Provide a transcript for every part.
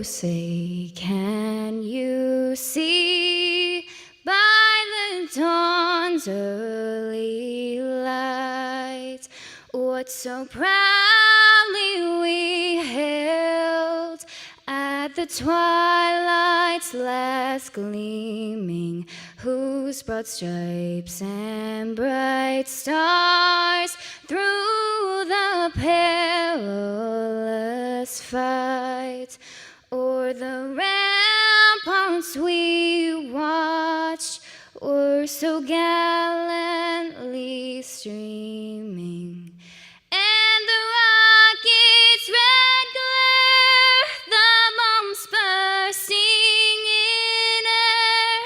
say, can you see by the dawn's early light what so proudly we hailed at the twilight's last gleaming, whose broad stripes and bright stars through the perilous fight o'er the ramparts we watched were so gallantly streaming, and the rocket's red glare, the bombs bursting in air,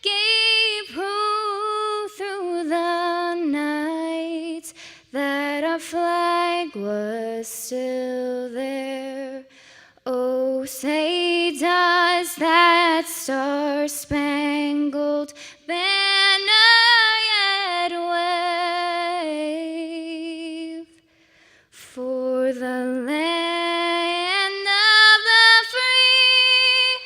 gave proof through the night that our flag was still there. Oh, say does that star-spangled banner yet wave for the land of the free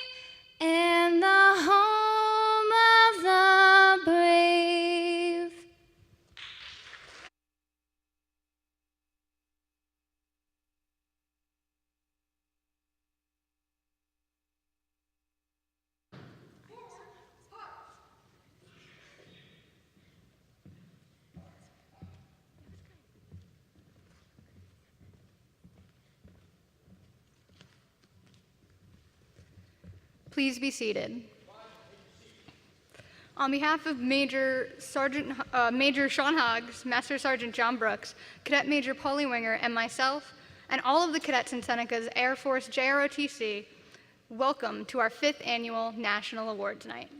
and the home of the brave? Please be seated. On behalf of Major Sean Hoggs, Master Sergeant John Brooks, Cadet Major Polly Winger, and myself, and all of the cadets in Seneca's Air Force JROTC, welcome to our 5th annual National Award tonight.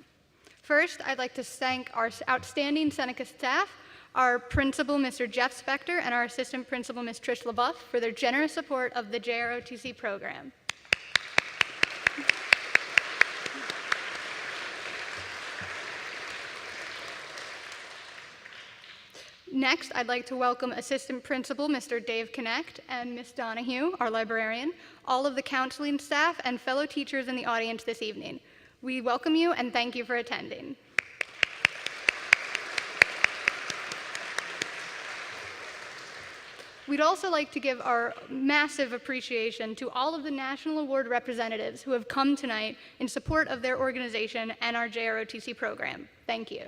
First, I'd like to thank our outstanding Seneca staff, our principal, Mr. Jeff Spector, and our assistant principal, Ms. Trish LaBeouf, for their generous support of the JROTC program. Next, I'd like to welcome Assistant Principal Mr. Dave Connect and Ms. Donahue, our librarian, all of the counseling staff, and fellow teachers in the audience this evening. We welcome you and thank you for attending. We'd also like to give our massive appreciation to all of the National Award representatives who have come tonight in support of their organization and our JROTC program. Thank you.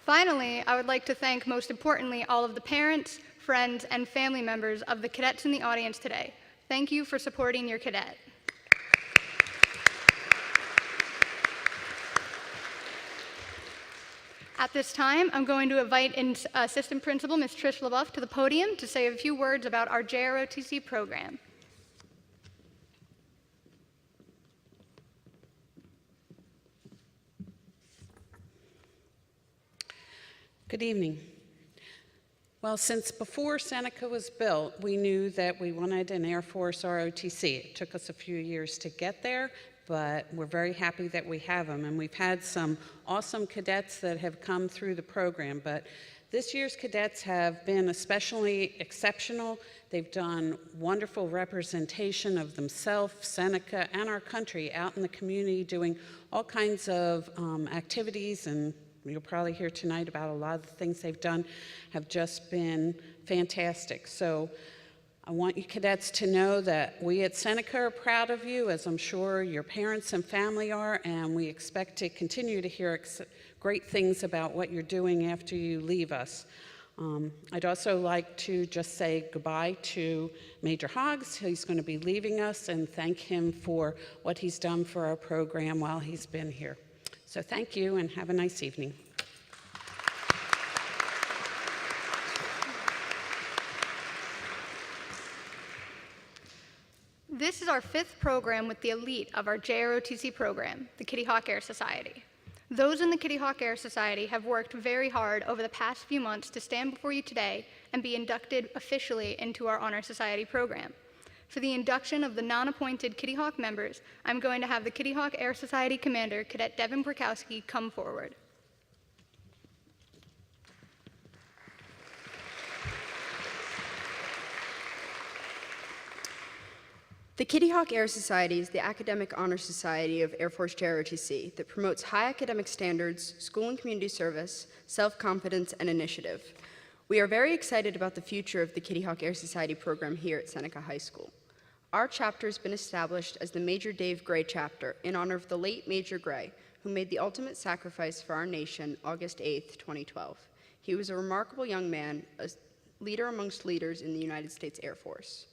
Finally, I would like to thank, most importantly, all of the parents, friends, and family members of the cadets in the audience today. Thank you for supporting your cadet. At this time, I'm going to invite Assistant Principal Ms. Trish LaBeouf to the podium to say a few words about our JROTC program. Good evening. Well, since before Seneca was built, we knew that we wanted an Air Force ROTC. It took us a few years to get there, but we're very happy that we have them. And we've had some awesome cadets that have come through the program, but this year's cadets have been especially exceptional. They've done wonderful representation of themselves, Seneca, and our country out in the community doing all kinds of activities, and you'll probably hear tonight about a lot of the things they've done have just been fantastic. So I want you cadets to know that we at Seneca are proud of you, as I'm sure your parents and family are, and we expect to continue to hear great things about what you're doing after you leave us. I'd also like to just say goodbye to Major Hoggs. He's going to be leaving us, and thank him for what he's done for our program while he's been here. So thank you and have a nice evening. This is our 5th program with the elite of our JROTC program, the Kitty Hawk Air Society. Those in the Kitty Hawk Air Society have worked very hard over the past few months to stand before you today and be inducted officially into our Honor Society program. For the induction of the non-appointed Kitty Hawk members, I'm going to have the Kitty Hawk Air Society Commander, Cadet Devin Borkowski, come forward. The Kitty Hawk Air Society is the academic honor society of Air Force JROTC that promotes high academic standards, school and community service, self-confidence, and initiative. We are very excited about the future of the Kitty Hawk Air Society program here at Seneca High School. Our chapter has been established as the Major Dave Gray chapter in honor of the late Major Gray, who made the ultimate sacrifice for our nation August 8, 2012. He was a remarkable young man, a leader amongst leaders in the United States Air Force.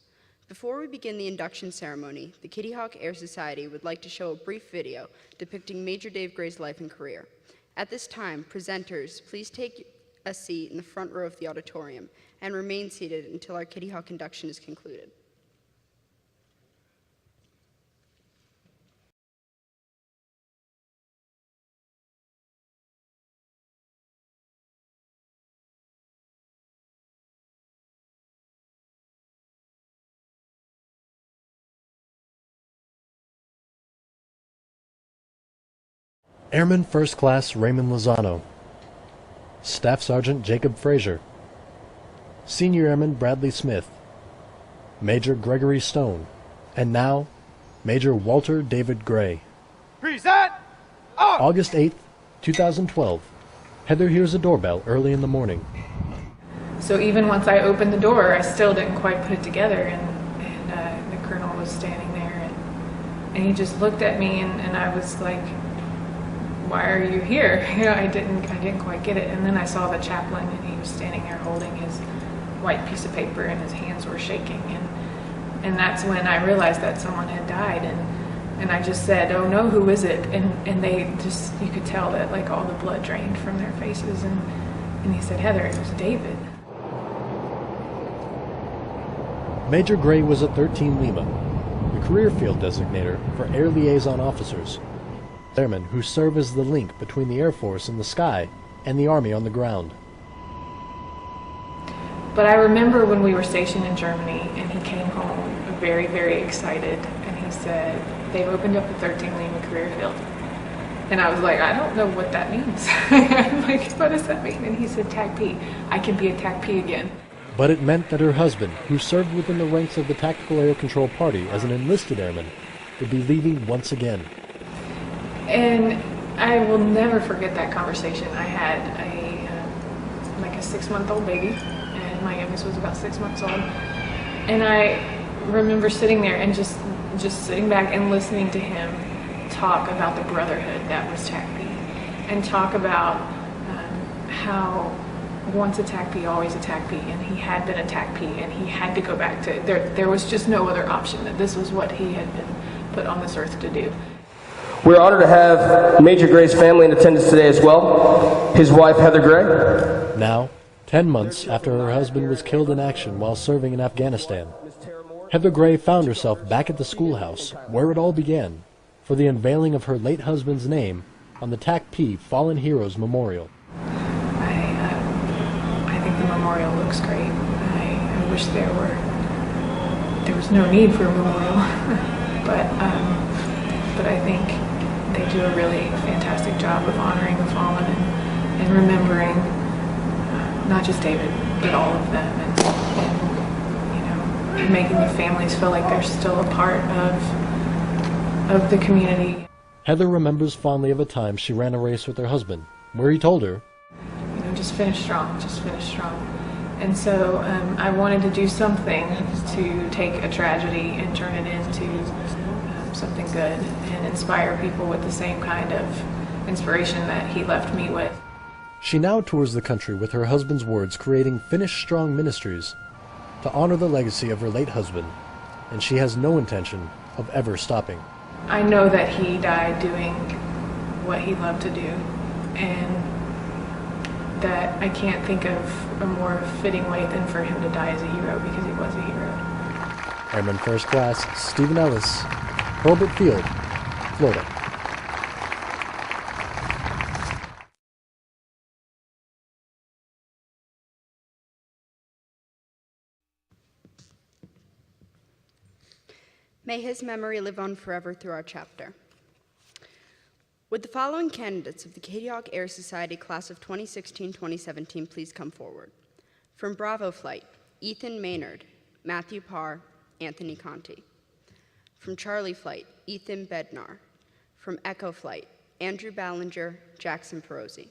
Before we begin the induction ceremony, the Kitty Hawk Air Society would like to show a brief video depicting Major Dave Gray's life and career. At this time, presenters, please take a seat in the front row of the auditorium and remain seated until our Kitty Hawk induction is concluded. Airman First Class Raymond Lozano, Staff Sergeant Jacob Frazier, Senior Airman Bradley Smith, Major Gregory Stone, and now, Major Walter David Gray. Present! On! August 8th, 2012. Heather hears a doorbell early in the morning. So even once I opened the door, I still didn't quite put it together, and the colonel was standing there, and he just looked at me, and I was like, why are you here? You know, I didn't quite get it. And then I saw the chaplain, and he was standing there holding his white piece of paper, and his hands were shaking. And that's when I realized that someone had died. And I just said, oh no, who is it? And they just, you could tell that like all the blood drained from their faces. And he said, Heather, it was David. Major Gray was a 13 Lima, the career field designator for Air Liaison Officers, airmen who serve as the link between the Air Force in the sky and the Army on the ground. But I remember when we were stationed in Germany, and he came home very, very excited, and he said, they've opened up the 13 Lima career field. And I was like, I don't know what that means. I'm like, what does that mean? And he said, TAC P. I can be a TAC P again. But it meant that her husband, who served within the ranks of the Tactical Air Control Party as an enlisted airman, would be leaving once again. And I will never forget that conversation. I had like a 6-month-old baby, and my youngest was about 6 months old. And I remember sitting there and just sitting back and listening to him talk about the brotherhood that was TACP, and talk about how once a TACP, always a TACP, and he had been a TACP, and he had to go back to, there was just no other option, that this was what he had been put on this earth to do. We're honored to have Major Gray's family in attendance today as well. His wife, Heather Gray. Now, 10 months after her husband was killed in action while serving in Afghanistan, Heather Gray found herself back at the schoolhouse where it all began for the unveiling of her late husband's name on the TACP Fallen Heroes Memorial. I think the memorial looks great. I wish there was no need for a memorial, but I think they do a really fantastic job of honoring the fallen and remembering not just David, but all of them, and you know, making the families feel like they're still a part of the community. Heather remembers fondly of a time she ran a race with her husband, where he told her, you know, just finish strong, just finish strong. And so I wanted to do something to take a tragedy and turn it into something good and inspire people with the same kind of inspiration that he left me with. She now tours the country with her husband's words, creating Finish Strong Ministries to honor the legacy of her late husband, and she has no intention of ever stopping. I know that he died doing what he loved to do, and that I can't think of a more fitting way than for him to die as a hero, because he was a hero. Airman First Class Stephen Ellis, Hurlburt Field, Florida. May his memory live on forever through our chapter. Would the following candidates of the Kitty Hawk Air Society class of 2016-2017 please come forward? From Bravo Flight, Ethan Maynard, Matthew Parr, Anthony Conti. From Charlie Flight, Ethan Bednar. From Echo Flight, Andrew Ballinger, Jackson Perosi.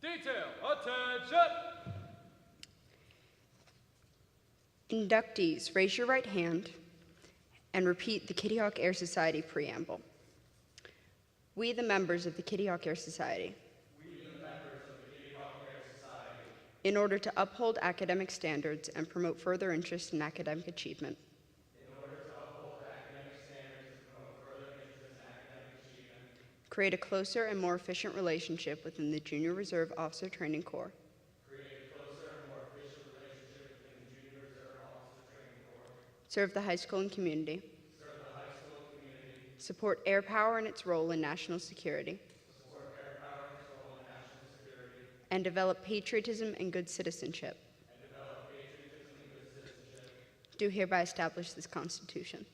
Detail, attention! Inductees, raise your right hand and repeat the Kitty Hawk Air Society preamble. We, the members of the Kitty Hawk Air Society, in order to uphold academic standards and promote further interest in academic achievement, create a closer and more efficient relationship within the Junior Reserve Officer Training Corps, serve the high school and community, support air power and its role in national security, and develop patriotism and good citizenship. Do hereby establish this Constitution.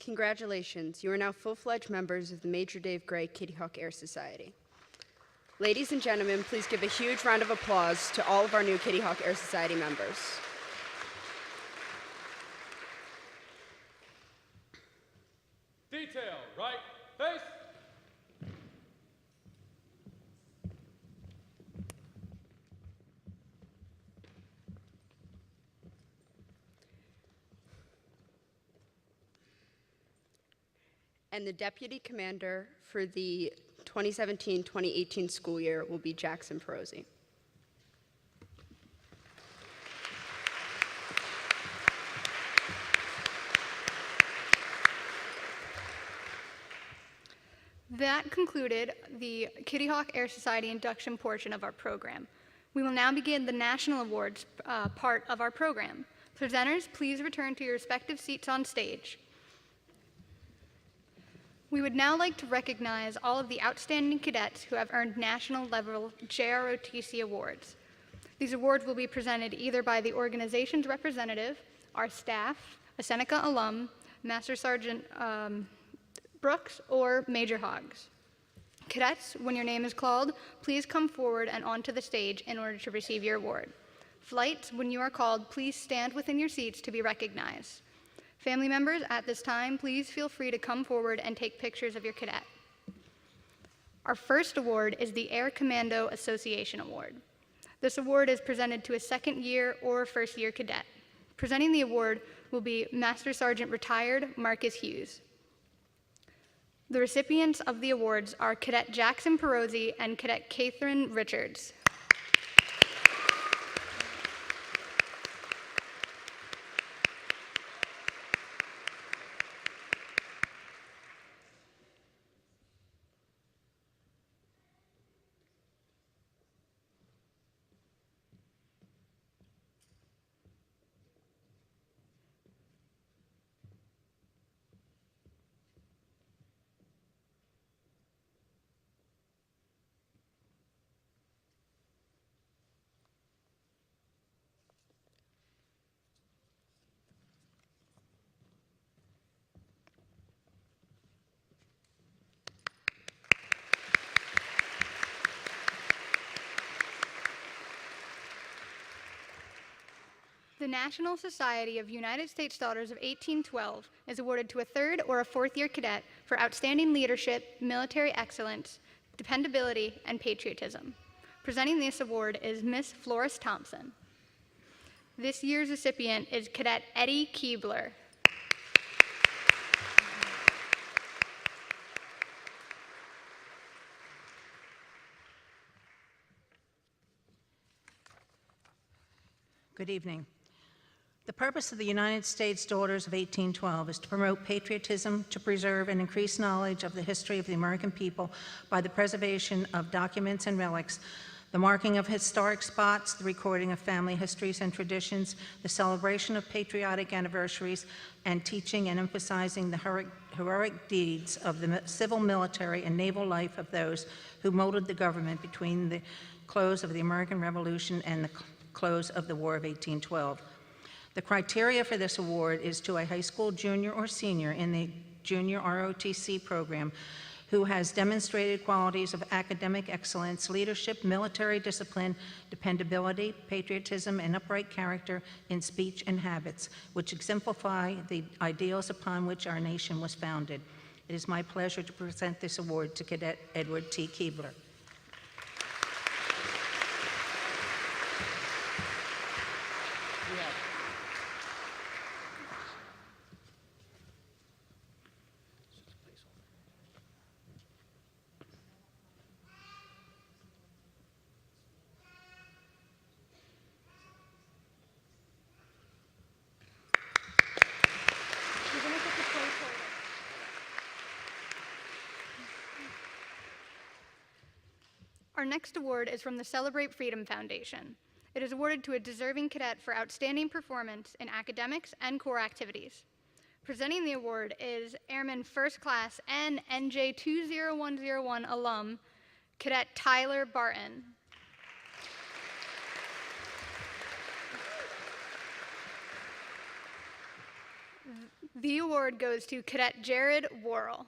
Congratulations, you are now full-fledged members of the Major Dave Gray Kitty Hawk Air Society. Ladies and gentlemen, please give a huge round of applause to all of our new Kitty Hawk Air Society members. Detail, right face. And the Deputy Commander for the 2017-2018 school year will be Jackson Perosi. That concluded the Kitty Hawk Air Society induction portion of our program. We will now begin the national awards part of our program. Presenters, please return to your respective seats on stage. We would now like to recognize all of the outstanding cadets who have earned national level JROTC awards. These awards will be presented either by the organization's representative, our staff, a Seneca alum, Master Sergeant Brooks, or Major Hogs. Cadets, when your name is called, please come forward and onto the stage in order to receive your award. Flights, when you are called, please stand within your seats to be recognized. Family members, at this time, please feel free to come forward and take pictures of your cadet. Our first award is the Air Commando Association Award. This award is presented to a second year or first year cadet. Presenting the award will be Master Sergeant Retired Marcus Hughes. The recipients of the awards are Cadet Jackson Perosi and Cadet Catherine Richards. The National Society of United States Daughters of 1812 is awarded to a third or a fourth-year cadet for outstanding leadership, military excellence, dependability, and patriotism. Presenting this award is Miss Florence Thompson. This year's recipient is Cadet Eddie Keebler. Good evening. The purpose of the United States Daughters of 1812 is to promote patriotism, to preserve and increase knowledge of the history of the American people by the preservation of documents and relics, the marking of historic spots, the recording of family histories and traditions, the celebration of patriotic anniversaries, and teaching and emphasizing the heroic deeds of the civil, military, and naval life of those who molded the government between the close of the American Revolution and the close of the War of 1812. The criteria for this award is to a high school junior or senior in the junior ROTC program who has demonstrated qualities of academic excellence, leadership, military discipline, dependability, patriotism, and upright character in speech and habits, which exemplify the ideals upon which our nation was founded. It is my pleasure to present this award to Cadet Edward T. Keebler. Our next award is from the Celebrate Freedom Foundation. It is awarded to a deserving cadet for outstanding performance in academics and core activities. Presenting the award is Airman First Class NJ 20101 alum, Cadet Tyler Barton. The award goes to Cadet Jared Worrell.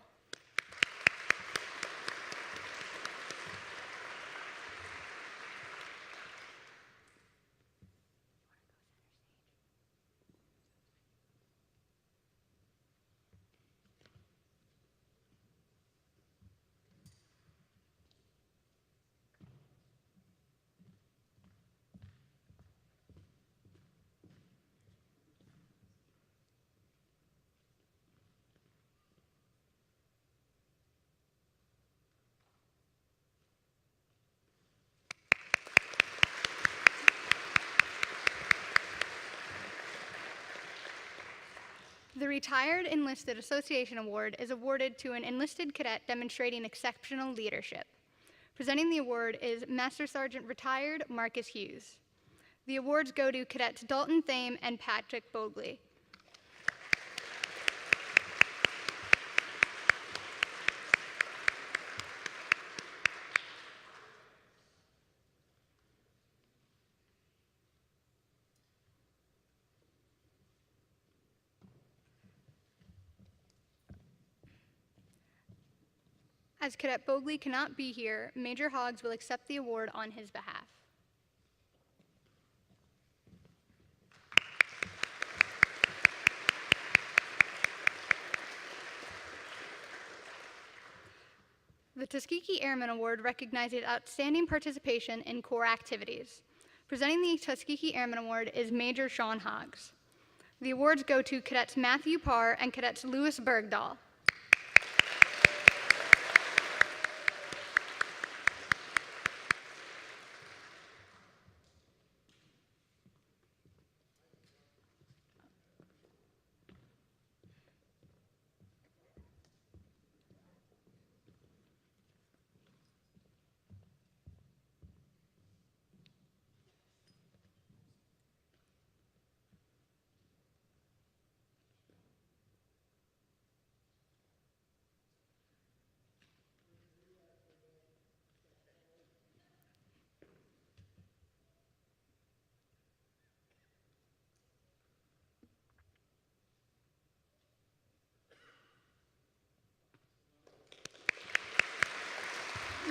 The Retired Enlisted Association Award is awarded to an enlisted cadet demonstrating exceptional leadership. Presenting the award is Master Sergeant Retired Marcus Hughes. The awards go to Cadets Dalton Thame and Patrick Bogley. As Cadet Bogley cannot be here, Major Hoggs will accept the award on his behalf. The Tuskegee Airman Award recognizes outstanding participation in core activities. Presenting the Tuskegee Airman Award is Major Sean Hoggs. The awards go to Cadets Matthew Parr and Cadets Louis Bergdahl.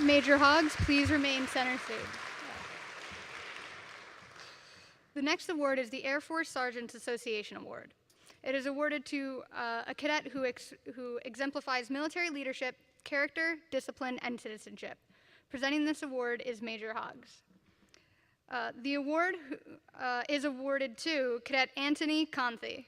Major Hoggs, please remain center stage. The next award is the Air Force Sergeants Association Award. It is awarded to a cadet who exemplifies military leadership, character, discipline, and citizenship. Presenting this award is Major Hoggs. The award is awarded to Cadet Anthony Conthi.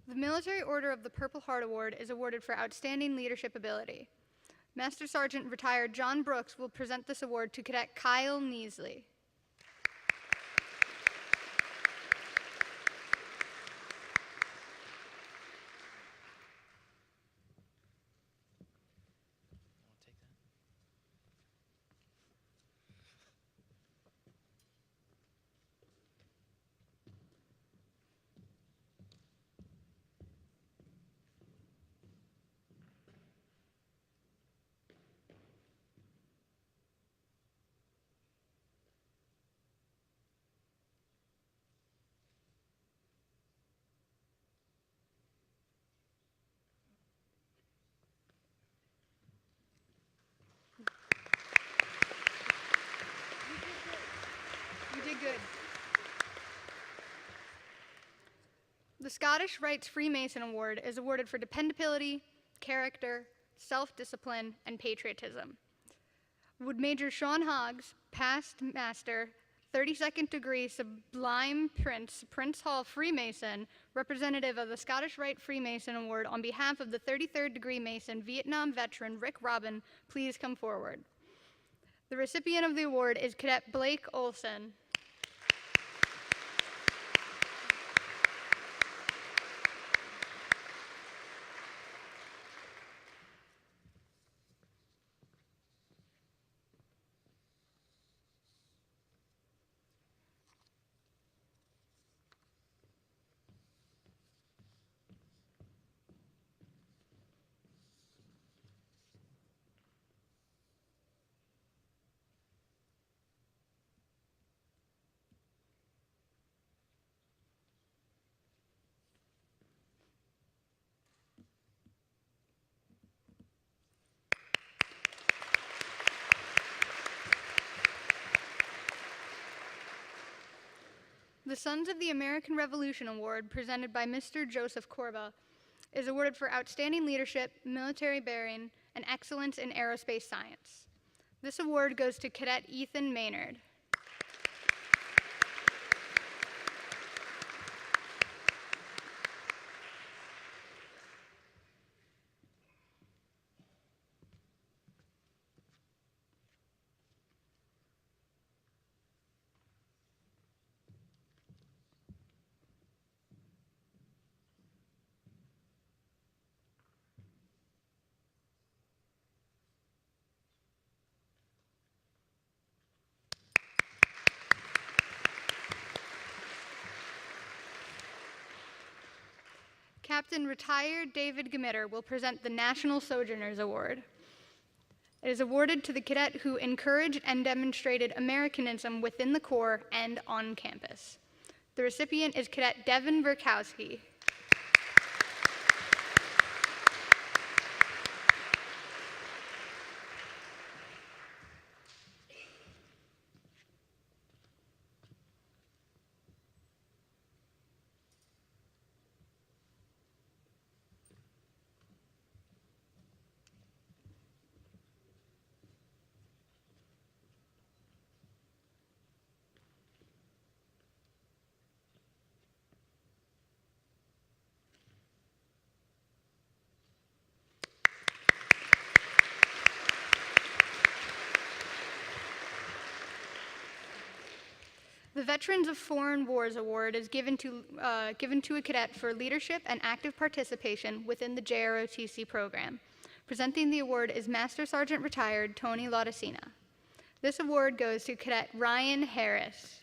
The Military Order of the Purple Heart Award is awarded for outstanding leadership ability. Master Sergeant retired John Brooks will present this award to Cadet Kyle Neasley. You did good. The Scottish Rites Freemason Award is awarded for dependability, character, self-discipline, and patriotism. Would Major Sean Hoggs, past master, 32nd degree Sublime Prince, Prince Hall Freemason, representative of the Scottish Rite Freemason Award on behalf of the 33rd degree Mason, Vietnam veteran Rick Robin, please come forward. The recipient of the award is Cadet Blake Olson. The Sons of the American Revolution Award, presented by Mr. Joseph Corba, is awarded for outstanding leadership, military bearing, and excellence in aerospace science. This award goes to Cadet Ethan Maynard. Captain Retired David Gamitter will present the National Sojourners Award. It is awarded to the cadet who encouraged and demonstrated Americanism within the Corps and on campus. The recipient is Cadet Devin Verkowski. The Veterans of Foreign Wars Award is given to a cadet for leadership and active participation within the JROTC program. Presenting the award is Master Sergeant Retired Tony Laudicina. This award goes to Cadet Ryan Harris.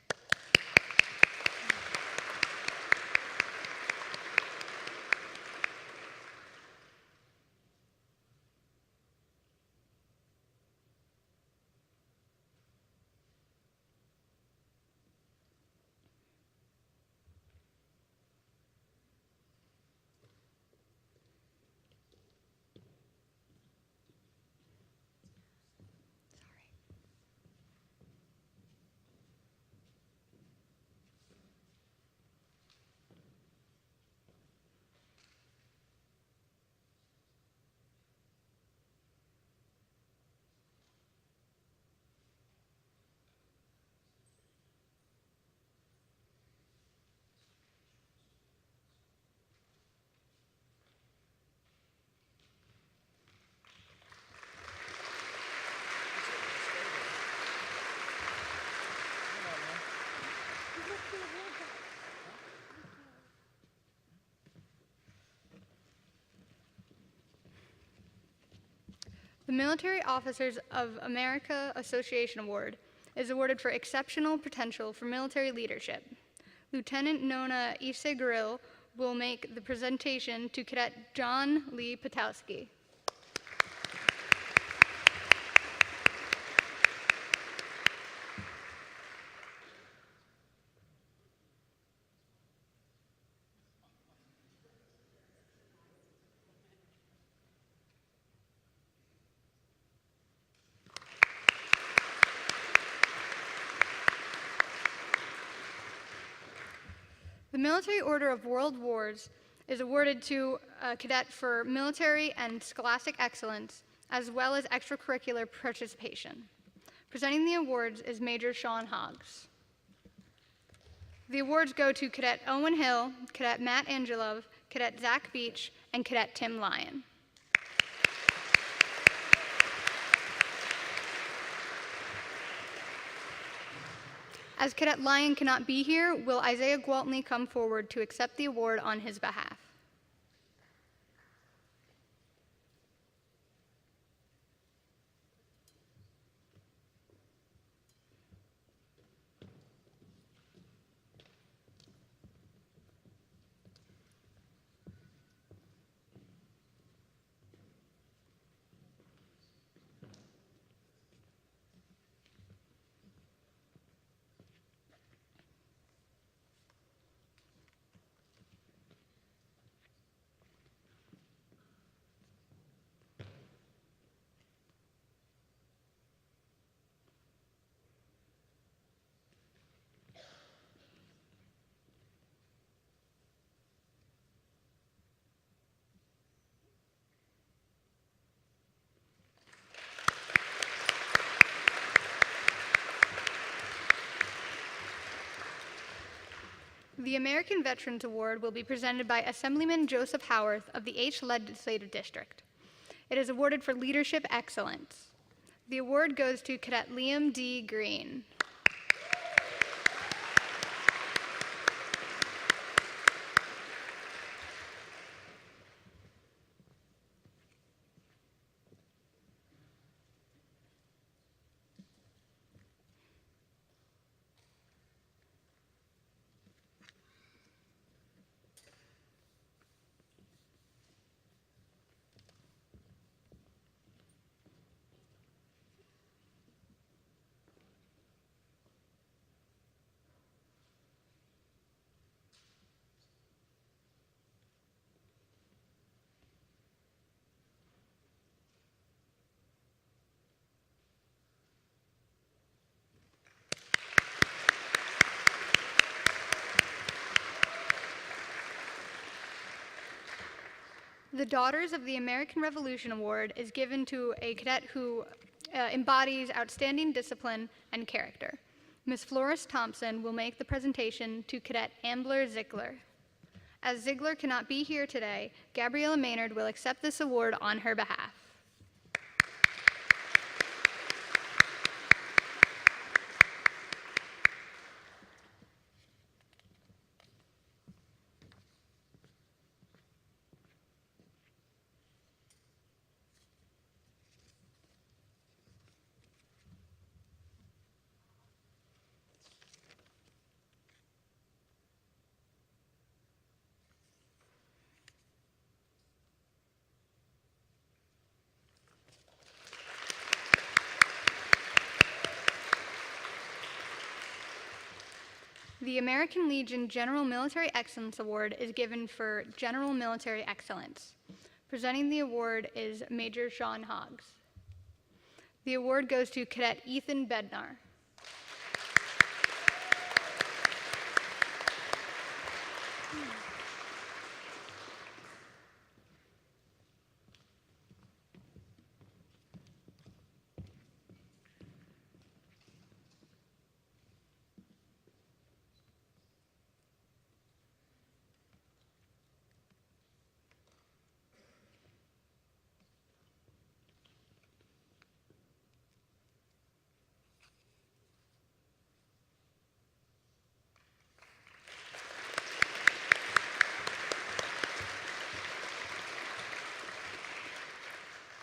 The Military Officers of America Association Award is awarded for exceptional potential for military leadership. Lieutenant Nona Isegrill will make the presentation to Cadet John Lee Patowski. The Military Order of World Wars is awarded to a cadet for military and scholastic excellence, as well as extracurricular participation. Presenting the awards is Major Sean Hoggs. The awards go to Cadet Owen Hill, Cadet Matt Angelov, Cadet Zach Beach, and Cadet Tim Lyon. As Cadet Lyon cannot be here, will Isaiah Gwaltney come forward to accept the award on his behalf? The American Veterans Award will be presented by Assemblyman Joseph Howarth of the H Legislative District. It is awarded for leadership excellence. The award goes to Cadet Liam D. Green. The Daughters of the American Revolution Award is given to a cadet who embodies outstanding discipline and character. Ms. Florence Thompson will make the presentation to Cadet Ambler Ziegler. As Ziegler cannot be here today, Gabriella Maynard will accept this award on her behalf. The American Legion General Military Excellence Award is given for general military excellence. Presenting the award is Major Sean Hoggs. The award goes to Cadet Ethan Bednar.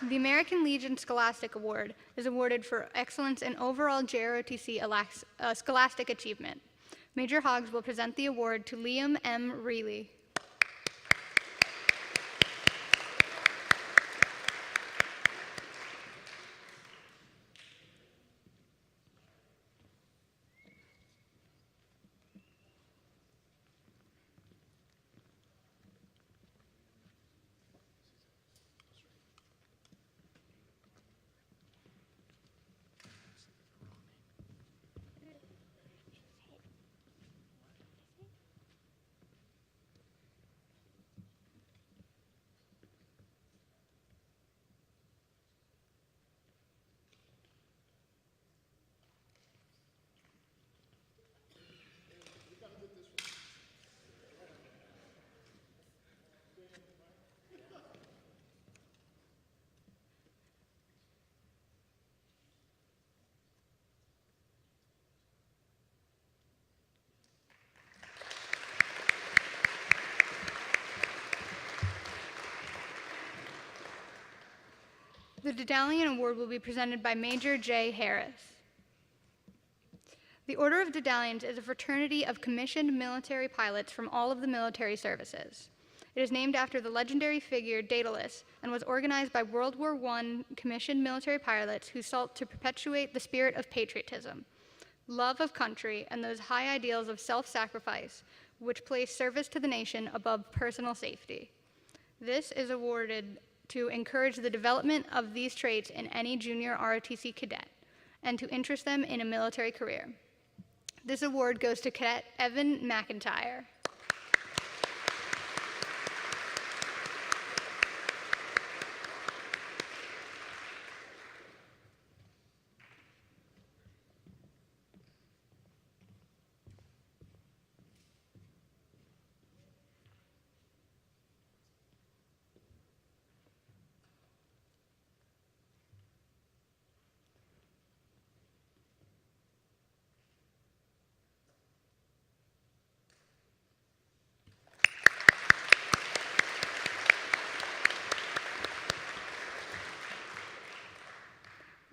The American Legion Scholastic Award is awarded for excellence in overall JROTC scholastic achievement. Major Hoggs will present the award to Liam M. Reilly. The Dedalian Award will be presented by Major J. Harris. The Order of Dedalians is a fraternity of commissioned military pilots from all of the military services. It is named after the legendary figure Daedalus and was organized by World War I commissioned military pilots who sought to perpetuate the spirit of patriotism, love of country, and those high ideals of self-sacrifice which place service to the nation above personal safety. This is awarded to encourage the development of these traits in any junior ROTC cadet and to interest them in a military career. This award goes to Cadet Evan McIntyre.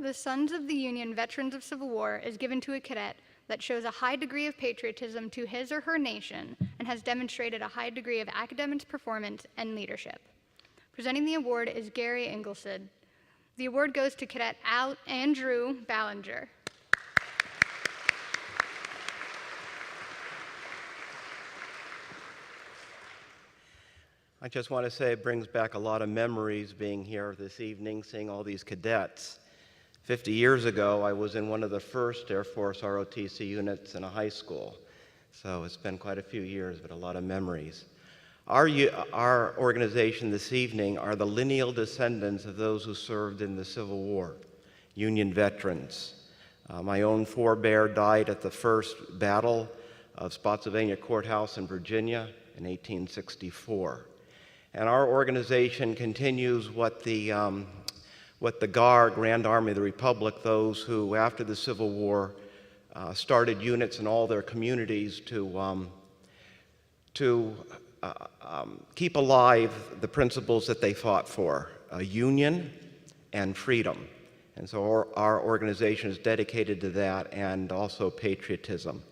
The Sons of the Union Veterans of Civil War is given to a cadet that shows a high degree of patriotism to his or her nation and has demonstrated a high degree of academic performance and leadership. Presenting the award is Gary Ingleside. The award goes to Cadet Andrew Ballinger. I just want to say it brings back a lot of memories being here this evening, seeing all these cadets. 50 years ago, I was in one of the first Air Force ROTC units in a high school. So it's been quite a few years, but a lot of memories. Our organization this evening are the lineal descendants of those who served in the Civil War, Union veterans. My own forebear died at the first battle of Spotsylvania Courthouse in Virginia in 1864. And our organization continues what the GAR, Grand Army of the Republic, those who, after the Civil War, started units in all their communities to keep alive the principles that they fought for, union and freedom. And so our organization is dedicated to that and also patriotism.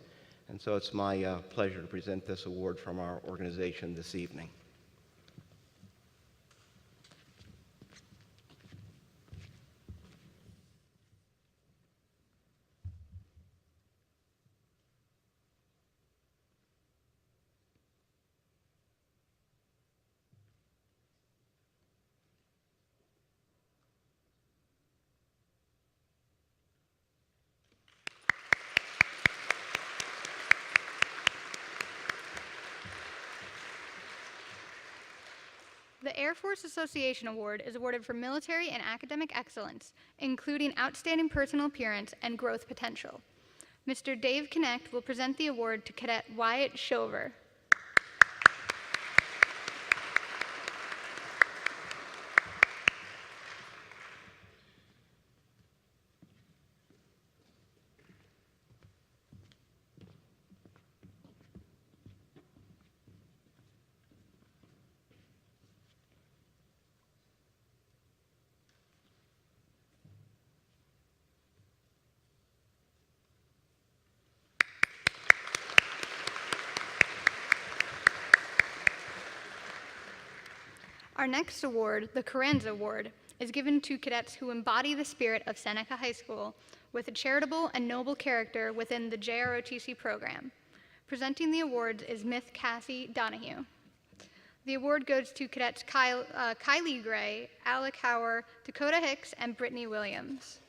And so it's my pleasure to present this award from our organization this evening. The Air Force Association Award is awarded for military and academic excellence, including outstanding personal appearance and growth potential. Mr. Dave Kinect will present the award to Cadet Wyatt Shover. Our next award, the Carranza Award, is given to cadets who embody the spirit of Seneca High School with a charitable and noble character within the JROTC program. Presenting the awards is Miss Cassie Donahue. The award goes to cadets Kylie Gray, Alec Hauer, Dakota Hicks, and Brittany Williams.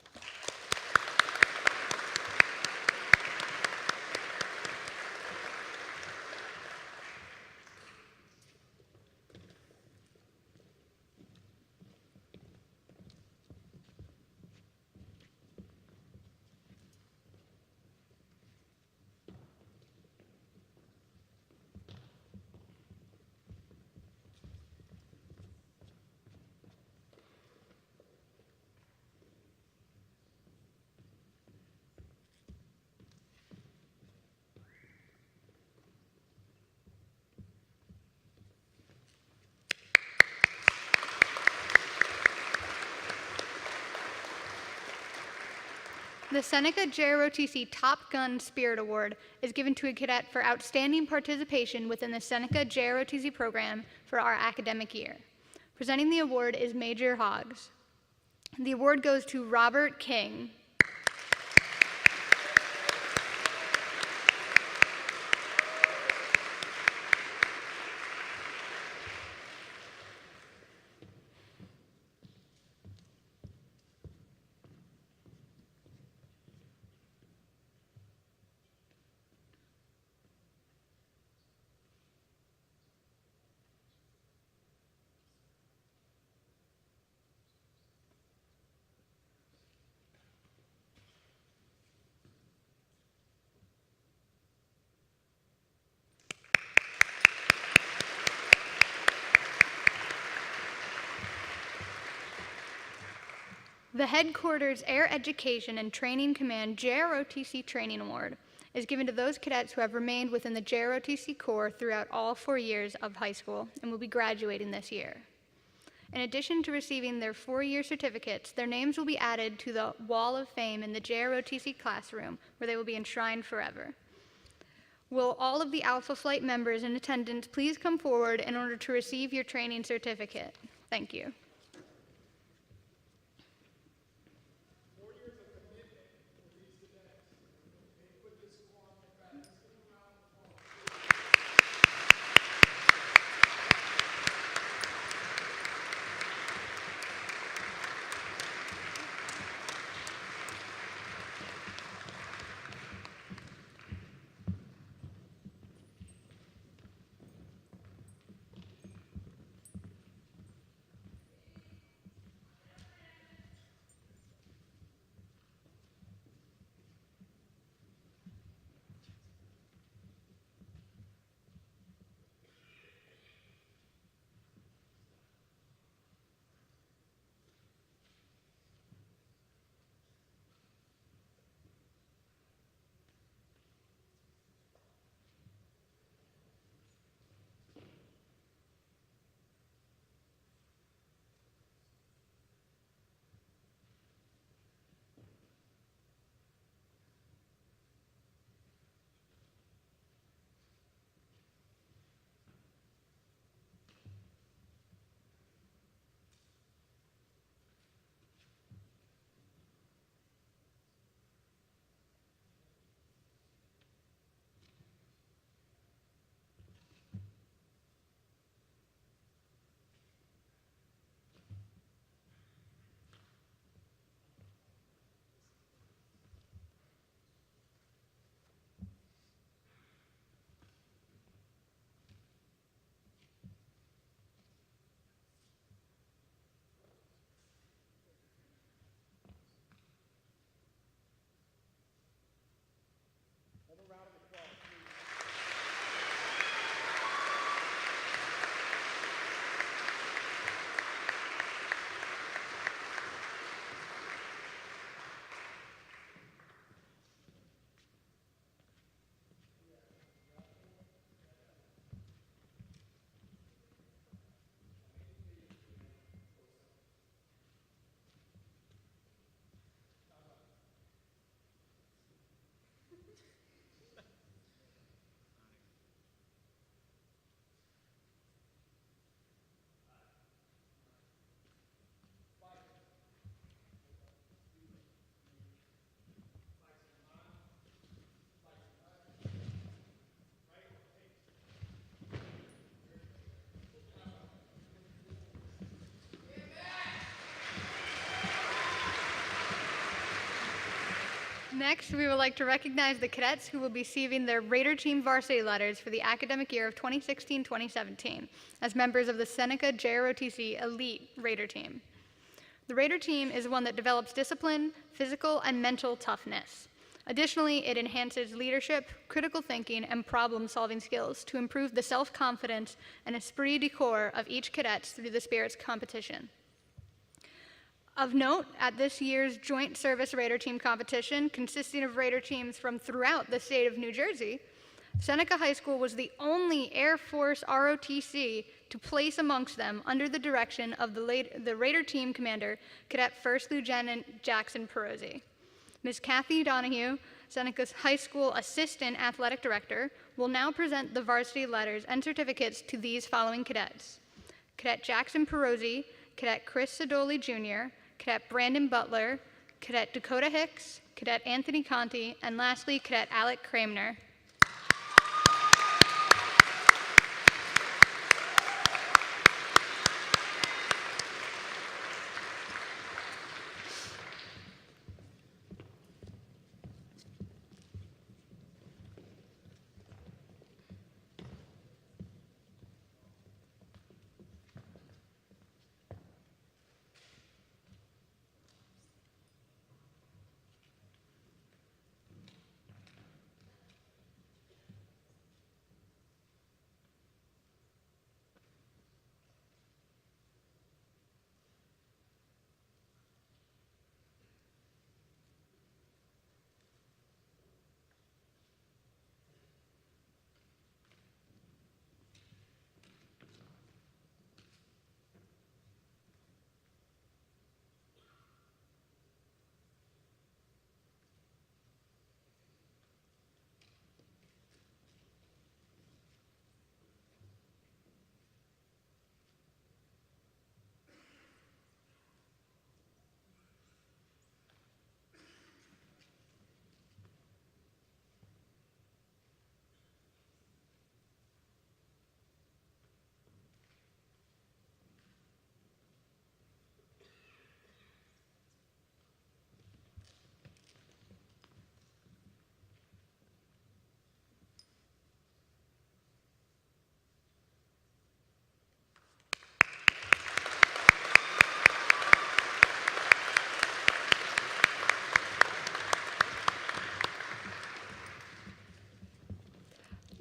The Seneca JROTC Top Gun Spirit Award is given to a cadet for outstanding participation within the Seneca JROTC program for our academic year. Presenting the award is Major Hoggs. The award goes to Robert King. The Headquarters Air Education and Training Command JROTC Training Award is given to those cadets who have remained within the JROTC Corps throughout all 4 years of high school and will be graduating this year. In addition to receiving their 4-year certificates, their names will be added to the Wall of Fame in the JROTC classroom, where they will be enshrined forever. Will all of the Alpha Flight members in attendance please come forward in order to receive your training certificate? Thank you. Next, we would like to recognize the cadets who will be receiving their Raider Team varsity letters for the academic year of 2016-2017 as members of the Seneca JROTC Elite Raider Team. The Raider Team is one that develops discipline, physical, and mental toughness. Additionally, it enhances leadership, critical thinking, and problem-solving skills to improve the self-confidence and esprit de corps of each cadet through the Spirits competition. Of note, at this year's Joint Service Raider Team competition, consisting of Raider teams from throughout the state of New Jersey, Seneca High School was the only Air Force ROTC to place amongst them under the direction of the Raider Team Commander, Cadet First Lieutenant Jackson Perozzi. Ms. Kathy Donahue, Seneca's High School Assistant Athletic Director, will now present the varsity letters and certificates to these following cadets: Cadet Jackson Perozzi, Cadet Chris Sidoli Jr., Cadet Brandon Butler, Cadet Dakota Hicks, Cadet Anthony Conti, and lastly, Cadet Alec Kramner.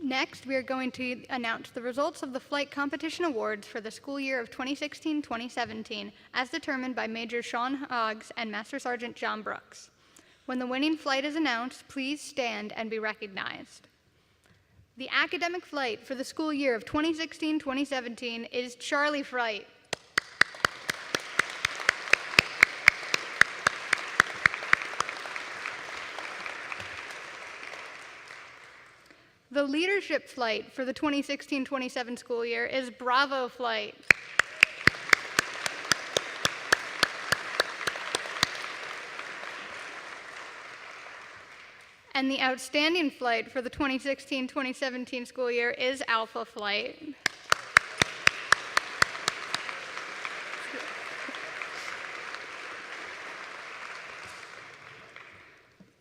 Next, we are going to announce the results of the Flight Competition Awards for the school year of 2016-2017, as determined by Major Sean Hoggs and Master Sergeant John Brooks. When the winning flight is announced, please stand and be recognized. The academic flight for the school year of 2016-2017 is Charlie Flight. The leadership flight for the 2016-27 school year is Bravo Flight. And the outstanding flight for the 2016-2017 school year is Alpha Flight.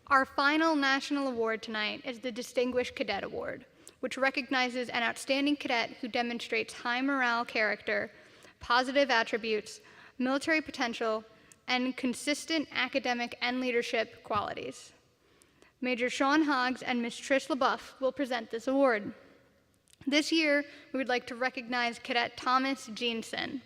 Our final national award tonight is the Distinguished Cadet Award, which recognizes an outstanding cadet who demonstrates high morale character, positive attributes, military potential, and consistent academic and leadership qualities. Major Sean Hoggs and Ms. Trish LaBeouf will present this award. This year, we would like to recognize Cadet Thomas Jeanson.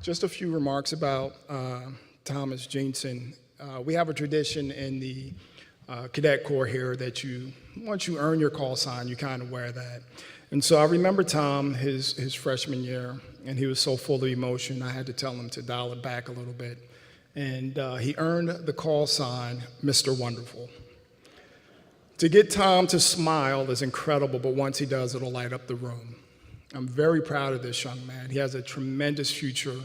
Just a few remarks about Thomas Jensen. We have a tradition in the Cadet Corps here that once you earn your call sign, you kind of wear that. And so I remember Tom, his freshman year, and he was so full of emotion, I had to tell him to dial it back a little bit. And he earned the call sign, Mr. Wonderful. To get Tom to smile is incredible, but once he does, it'll light up the room. I'm very proud of this young man. He has a tremendous future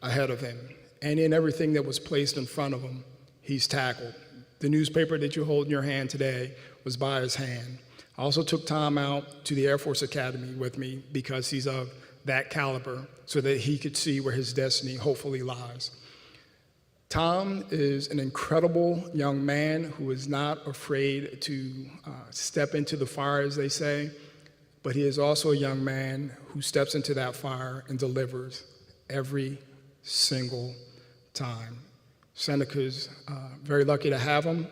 ahead of him. And in everything that was placed in front of him, he's tackled. The newspaper that you hold in your hand today was by his hand. I also took Tom out to the Air Force Academy with me because he's of that caliber so that he could see where his destiny hopefully lies. Tom is an incredible young man who is not afraid to step into the fire, as they say, but he is also a young man who steps into that fire and delivers every single time. Seneca's very lucky to have him,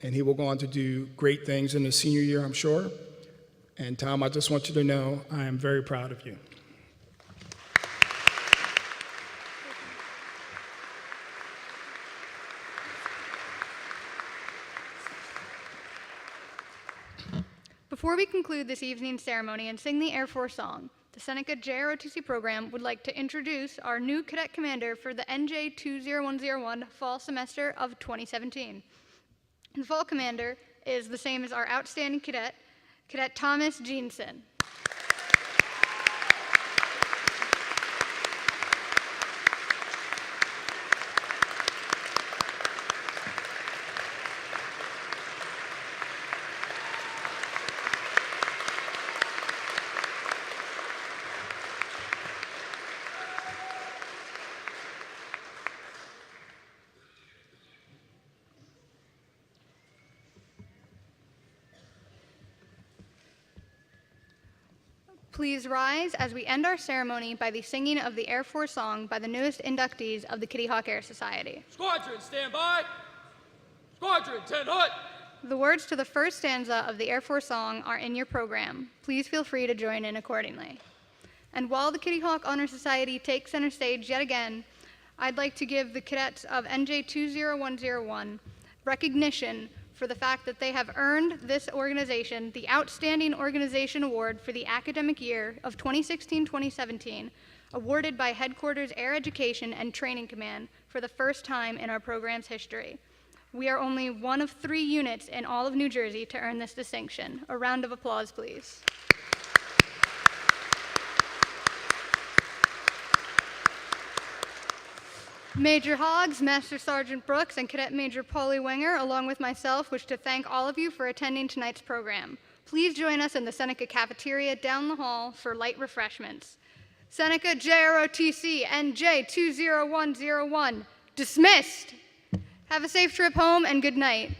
and he will go on to do great things in his senior year, I'm sure. And Tom, I just want you to know I am very proud of you. Before we conclude this evening's ceremony and sing the Air Force song, the Seneca JROTC program would like to introduce our new cadet commander for the NJ 20101 fall semester of 2017. The fall commander is the same as our outstanding cadet, Cadet Thomas Jensen. Please rise as we end our ceremony by the singing of the Air Force song by the newest inductees of the Kitty Hawk Air Society. Squadron, stand by. Squadron, 10 hut. The words to the first stanza of the Air Force song are in your program. Please feel free to join in accordingly. And while the Kitty Hawk Honor Society takes center stage yet again, I'd like to give the cadets of NJ 20101 recognition for the fact that they have earned this organization the Outstanding Organization Award for the academic year of 2016-2017, awarded by Headquarters Air Education and Training Command for the first time in our program's history. We are only one of 3 units in all of New Jersey to earn this distinction. A round of applause, please. Major Hoggs, Master Sergeant Brooks, and Cadet Major Polly Winger, along with myself, wish to thank all of you for attending tonight's program. Please join us in the Seneca cafeteria down the hall for light refreshments. Seneca JROTC NJ 20101, dismissed. Have a safe trip home and good night.